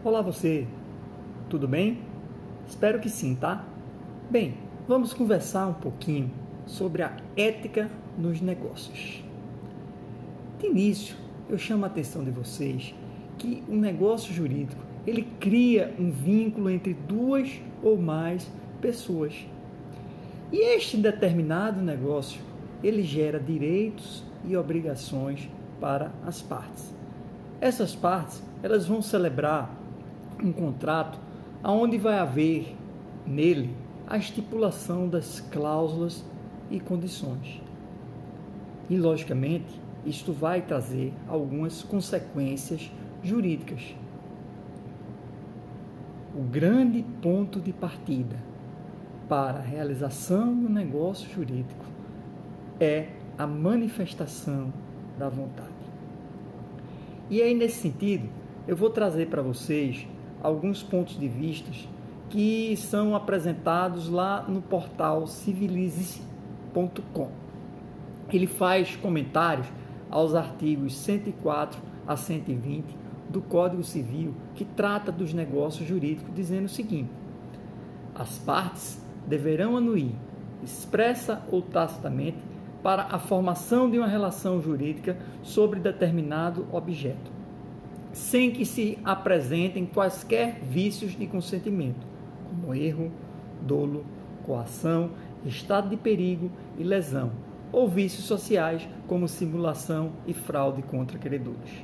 Olá você, tudo bem? Espero que sim, tá? Bem, vamos conversar um pouquinho sobre a ética nos negócios. De início, eu chamo a atenção de vocês que um negócio jurídico, ele cria um vínculo entre duas ou mais pessoas. E este determinado negócio, ele gera direitos e obrigações para as partes. Essas partes, elas vão celebrar um contrato onde vai haver nele a estipulação das cláusulas e condições. E, logicamente, isto vai trazer algumas consequências jurídicas. O grande ponto de partida para a realização do negócio jurídico é a manifestação da vontade. E aí, nesse sentido, eu vou trazer para vocês alguns pontos de vista que são apresentados lá no portal civilize.com. Ele faz comentários aos artigos 104 a 120 do Código Civil, que trata dos negócios jurídicos, dizendo o seguinte: as partes deverão anuir, expressa ou tacitamente, para a formação de uma relação jurídica sobre determinado objeto, sem que se apresentem quaisquer vícios de consentimento, como erro, dolo, coação, estado de perigo e lesão, ou vícios sociais, como simulação e fraude contra credores.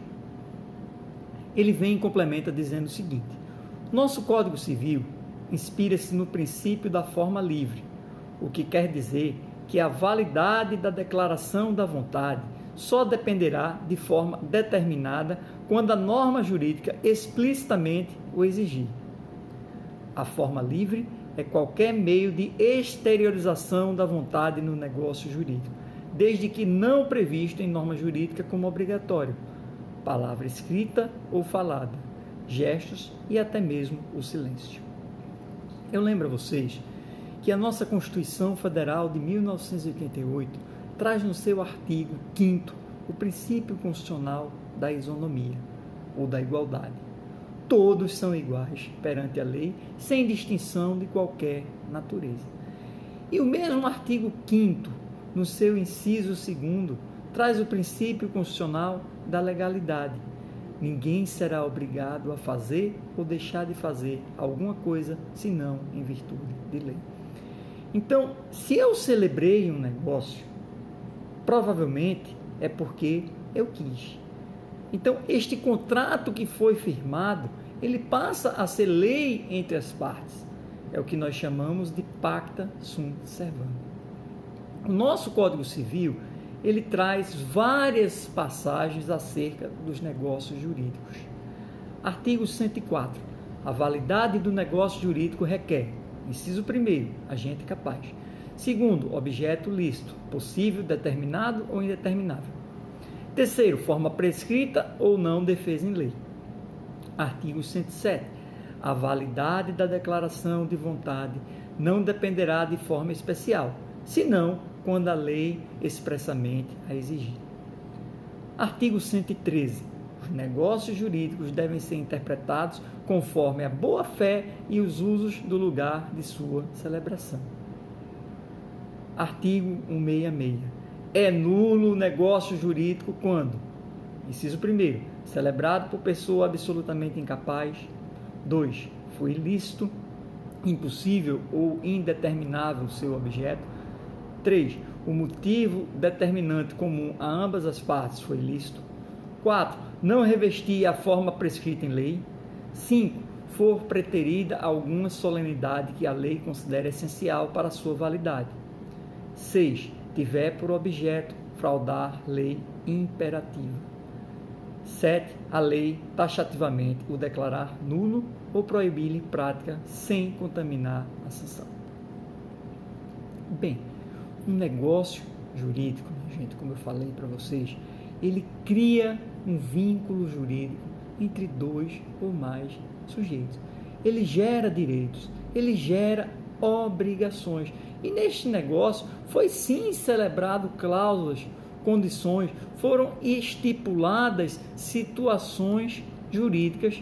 Ele vem e complementa dizendo o seguinte: nosso Código Civil inspira-se no princípio da forma livre, o que quer dizer que a validade da declaração da vontade só dependerá de forma determinada quando a norma jurídica explicitamente o exigir. A forma livre é qualquer meio de exteriorização da vontade no negócio jurídico, desde que não previsto em norma jurídica como obrigatório, palavra escrita ou falada, gestos e até mesmo o silêncio. Eu lembro a vocês que a nossa Constituição Federal de 1988 traz no seu artigo 5º o princípio constitucional da isonomia, ou da igualdade. Todos são iguais perante a lei, sem distinção de qualquer natureza. E o mesmo artigo 5º, no seu inciso 2º, traz o princípio constitucional da legalidade. Ninguém será obrigado a fazer ou deixar de fazer alguma coisa, senão em virtude de lei. Então, se eu celebrei um negócio, provavelmente é porque eu quis. Então, este contrato que foi firmado, ele passa a ser lei entre as partes. É o que nós chamamos de pacta sunt servanda. O nosso Código Civil, ele traz várias passagens acerca dos negócios jurídicos. Artigo 104. A validade do negócio jurídico requer: inciso 1º, agente capaz. 2º, objeto lícito, possível, determinado ou indeterminável. 3º, forma prescrita ou não defesa em lei. Artigo 107. A validade da declaração de vontade não dependerá de forma especial, senão quando a lei expressamente a exigir. Artigo 113. Os negócios jurídicos devem ser interpretados conforme a boa-fé e os usos do lugar de sua celebração. Artigo 166. É nulo o negócio jurídico quando: inciso 1º, celebrado por pessoa absolutamente incapaz. 2. Foi ilícito, impossível ou indeterminável seu objeto. 3. O motivo determinante comum a ambas as partes foi ilícito. 4. Não revestir a forma prescrita em lei. 5. For preterida alguma solenidade que a lei considere essencial para a sua validade. 6. Tiver por objeto fraudar lei imperativa. 7. A lei taxativamente o declarar nulo ou proibir-lhe prática sem contaminar a sanção. Bem, um negócio jurídico, gente, como eu falei para vocês, ele cria um vínculo jurídico entre dois ou mais sujeitos. Ele gera direitos, ele gera obrigações. E neste negócio foi sim celebrado cláusulas, condições, foram estipuladas situações jurídicas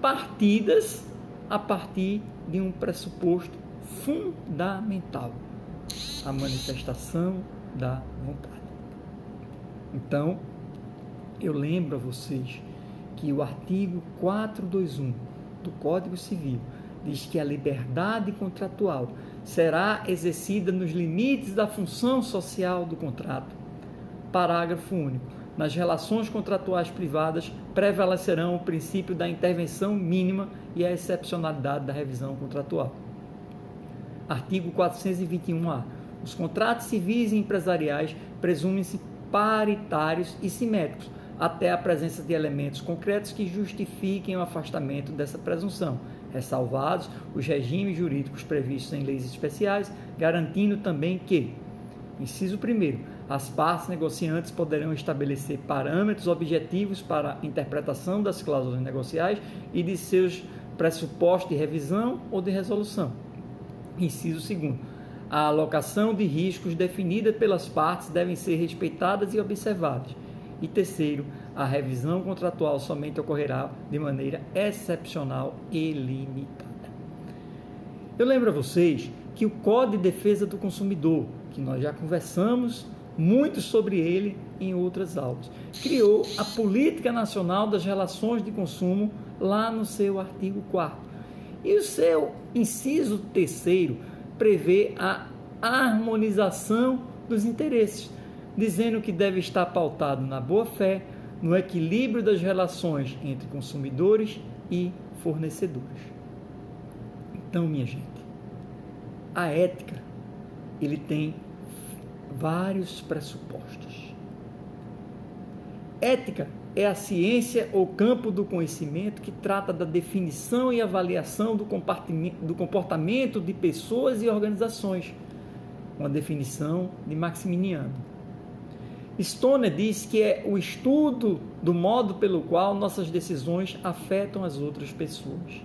partidas a partir de um pressuposto fundamental: a manifestação da vontade. Então, eu lembro a vocês que o artigo 421 do Código Civil diz que a liberdade contratual será exercida nos limites da função social do contrato. Parágrafo único. Nas relações contratuais privadas prevalecerão o princípio da intervenção mínima e a excepcionalidade da revisão contratual. Artigo 421-A. Os contratos civis e empresariais presumem-se paritários e simétricos, até a presença de elementos concretos que justifiquem o afastamento dessa presunção, ressalvados os regimes jurídicos previstos em leis especiais, garantindo também que, inciso 1º, as partes negociantes poderão estabelecer parâmetros objetivos para a interpretação das cláusulas negociais e de seus pressupostos de revisão ou de resolução. Inciso 2º, a alocação de riscos definida pelas partes devem ser respeitadas e observadas. E terceiro, a revisão contratual somente ocorrerá de maneira excepcional e limitada. Eu lembro a vocês que o Código de Defesa do Consumidor, que nós já conversamos muito sobre ele em outras aulas, criou a Política Nacional das Relações de Consumo lá no seu artigo 4º. E o seu inciso 3º prevê a harmonização dos interesses, dizendo que deve estar pautado na boa-fé, no equilíbrio das relações entre consumidores e fornecedores. Então, minha gente, a ética, ele tem vários pressupostos. Ética é a ciência ou campo do conhecimento que trata da definição e avaliação do comportamento de pessoas e organizações, uma definição de Maximiano. Stoner diz que é o estudo do modo pelo qual nossas decisões afetam as outras pessoas.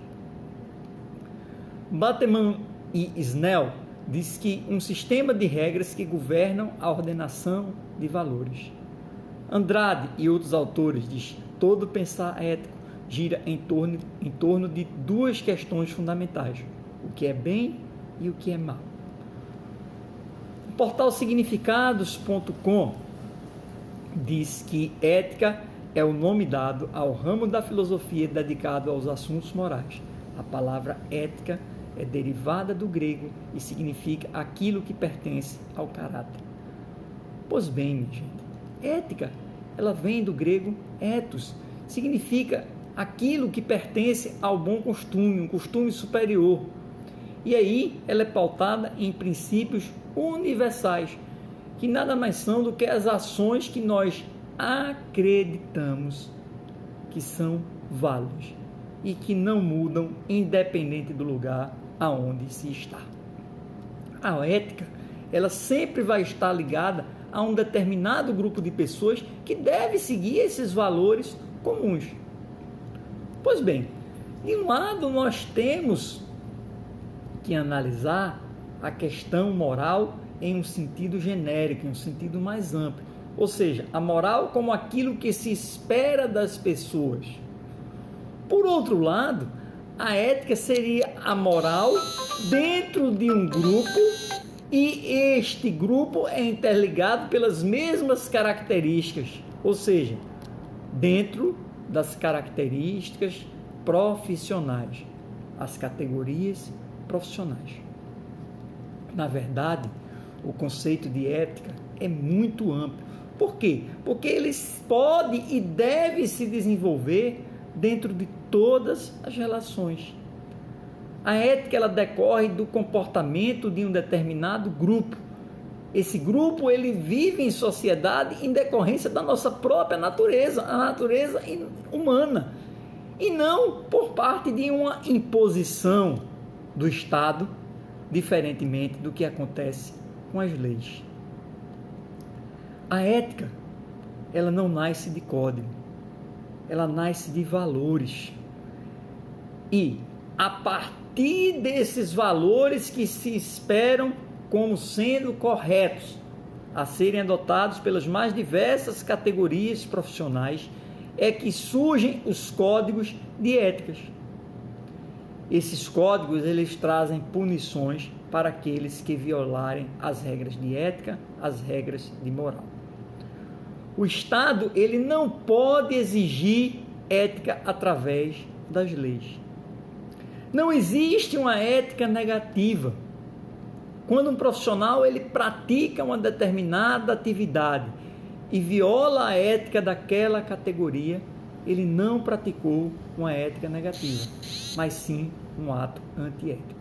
Bateman e Snell diz que um sistema de regras que governam a ordenação de valores. Andrade e outros autores diz que todo pensar ético gira em torno de duas questões fundamentais: o que é bem e o que é mal. O portal significados.com diz que ética é o nome dado ao ramo da filosofia dedicado aos assuntos morais. A palavra ética é derivada do grego e significa aquilo que pertence ao caráter. Pois bem, minha gente, ética, ela vem do grego ethos, significa aquilo que pertence ao bom costume, um costume superior. E aí ela é pautada em princípios universais, que nada mais são do que as ações que nós acreditamos que são válidas e que não mudam independente do lugar aonde se está. A ética, ela sempre vai estar ligada a um determinado grupo de pessoas que deve seguir esses valores comuns. Pois bem, de um lado nós temos que analisar a questão moral em um sentido genérico, em um sentido mais amplo, ou seja, a moral como aquilo que se espera das pessoas. Por outro lado, a ética seria a moral dentro de um grupo, e este grupo é interligado pelas mesmas características, ou seja, dentro das características profissionais, as categorias profissionais. Na verdade, o conceito de ética é muito amplo. Por quê? Porque ele pode e deve se desenvolver dentro de todas as relações. A ética, ela decorre do comportamento de um determinado grupo. Esse grupo, ele vive em sociedade em decorrência da nossa própria natureza, a natureza humana, e não por parte de uma imposição do Estado, diferentemente do que acontece com as leis. A ética, ela não nasce de código, ela nasce de valores. E a partir desses valores que se esperam como sendo corretos, a serem adotados pelas mais diversas categorias profissionais, é que surgem os códigos de éticas. Esses códigos, eles trazem punições para aqueles que violarem as regras de ética, as regras de moral. O Estado, ele não pode exigir ética através das leis. Não existe uma ética negativa. Quando um profissional ele pratica uma determinada atividade e viola a ética daquela categoria, ele não praticou uma ética negativa, mas sim um ato antiético.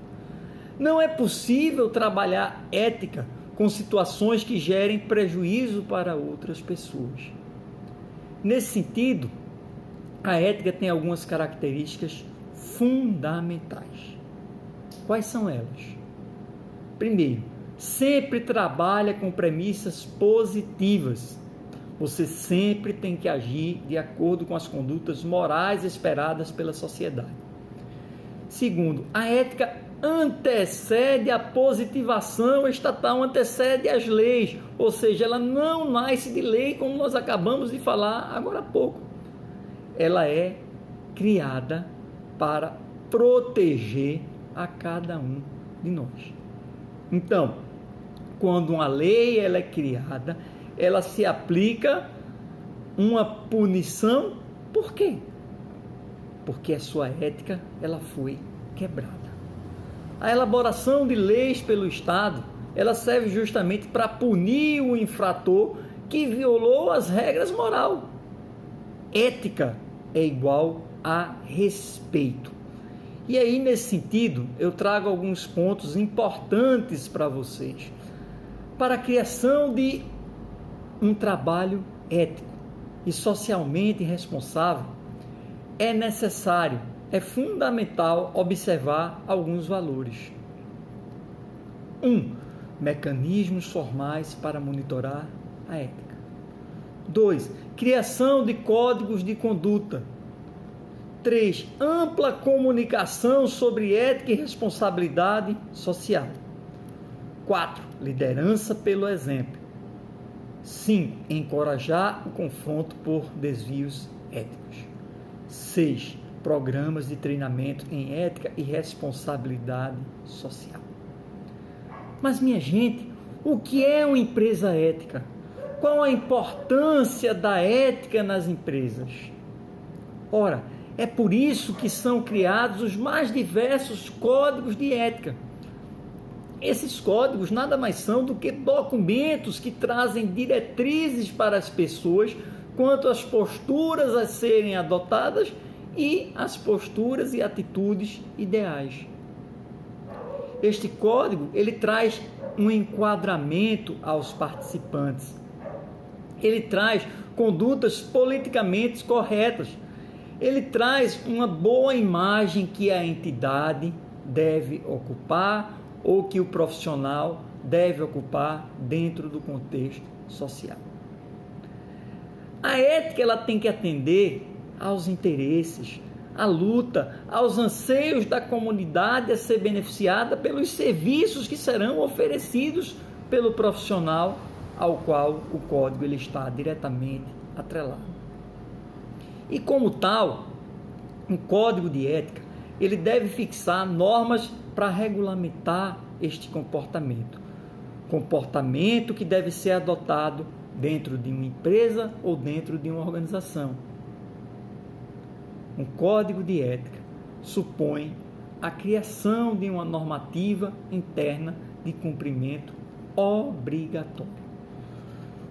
Não é possível trabalhar ética com situações que gerem prejuízo para outras pessoas. Nesse sentido, a ética tem algumas características fundamentais. Quais são elas? Primeiro, sempre trabalha com premissas positivas. Você sempre tem que agir de acordo com as condutas morais esperadas pela sociedade. Segundo, a ética antecede a positivação estatal, antecede as leis, ou seja, ela não nasce de lei, como nós acabamos de falar agora há pouco. Ela é criada para proteger a cada um de nós. Então, quando uma lei ela é criada, ela se aplica uma punição, por quê? Porque a sua ética ela foi quebrada. A elaboração de leis pelo Estado, ela serve justamente para punir o infrator que violou as regras morais. Ética é igual a respeito. E aí, nesse sentido, eu trago alguns pontos importantes para vocês. Para a criação de um trabalho ético e socialmente responsável, é necessário, é fundamental observar alguns valores. 1. Mecanismos formais para monitorar a ética. 2. Criação de códigos de conduta. 3. Ampla comunicação sobre ética e responsabilidade social. 4. Liderança pelo exemplo. 5. Encorajar o confronto por desvios éticos. 6. Programas de treinamento em ética e responsabilidade social. Mas, minha gente, o que é uma empresa ética? Qual a importância da ética nas empresas? Ora, é por isso que são criados os mais diversos códigos de ética. Esses códigos nada mais são do que documentos que trazem diretrizes para as pessoas quanto às posturas a serem adotadas e as posturas e atitudes ideais. Este código, ele traz um enquadramento aos participantes. Ele traz condutas politicamente corretas. Ele traz uma boa imagem que a entidade deve ocupar ou que o profissional deve ocupar dentro do contexto social. A ética ela tem que atender aos interesses, à luta, aos anseios da comunidade a ser beneficiada pelos serviços que serão oferecidos pelo profissional ao qual o código ele está diretamente atrelado. E como tal, um código de ética, ele deve fixar normas para regulamentar este comportamento. Comportamento que deve ser adotado dentro de uma empresa ou dentro de uma organização. Um código de ética supõe a criação de uma normativa interna de cumprimento obrigatório.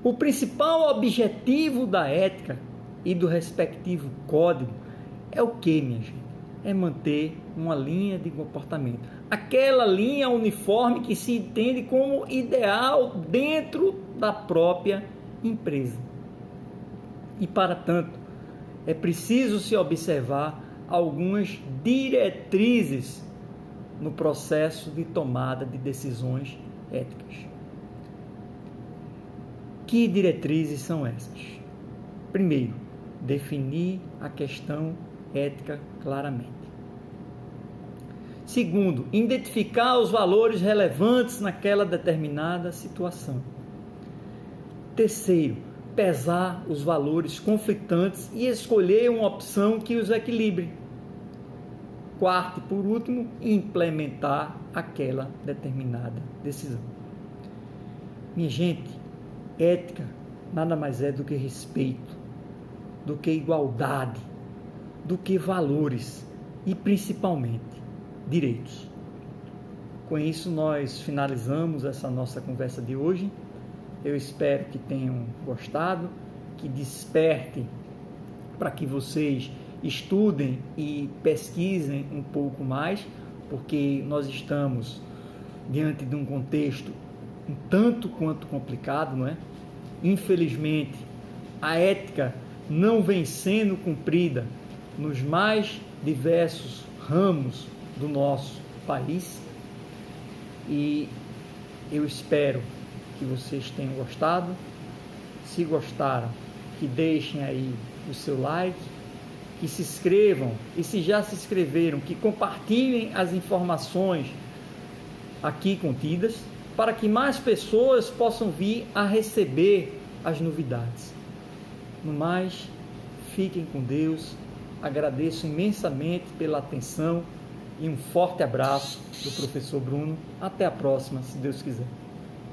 O principal objetivo da ética e do respectivo código é o que, minha gente? É manter uma linha de comportamento. Aquela linha uniforme que se entende como ideal dentro da própria empresa. E, para tanto, é preciso se observar algumas diretrizes no processo de tomada de decisões éticas. Que diretrizes são essas? Primeiro, definir a questão ética claramente. Segundo, identificar os valores relevantes naquela determinada situação. Terceiro, pesar os valores conflitantes e escolher uma opção que os equilibre. quarto e por último, implementar aquela determinada decisão. Minha gente, ética nada mais é do que respeito, do que igualdade, do que valores e principalmente direitos. Com isso nós finalizamos essa nossa conversa de hoje. Eu espero que tenham gostado, que desperte para que vocês estudem e pesquisem um pouco mais, porque nós estamos diante de um contexto um tanto quanto complicado, não é? Infelizmente, a ética não vem sendo cumprida nos mais diversos ramos do nosso país, e eu espero que vocês tenham gostado. Se gostaram, que deixem aí o seu like, que se inscrevam, e se já se inscreveram, que compartilhem as informações aqui contidas, para que mais pessoas possam vir a receber as novidades. No mais, fiquem com Deus, agradeço imensamente pela atenção e um forte abraço do professor Bruno. Até a próxima, se Deus quiser.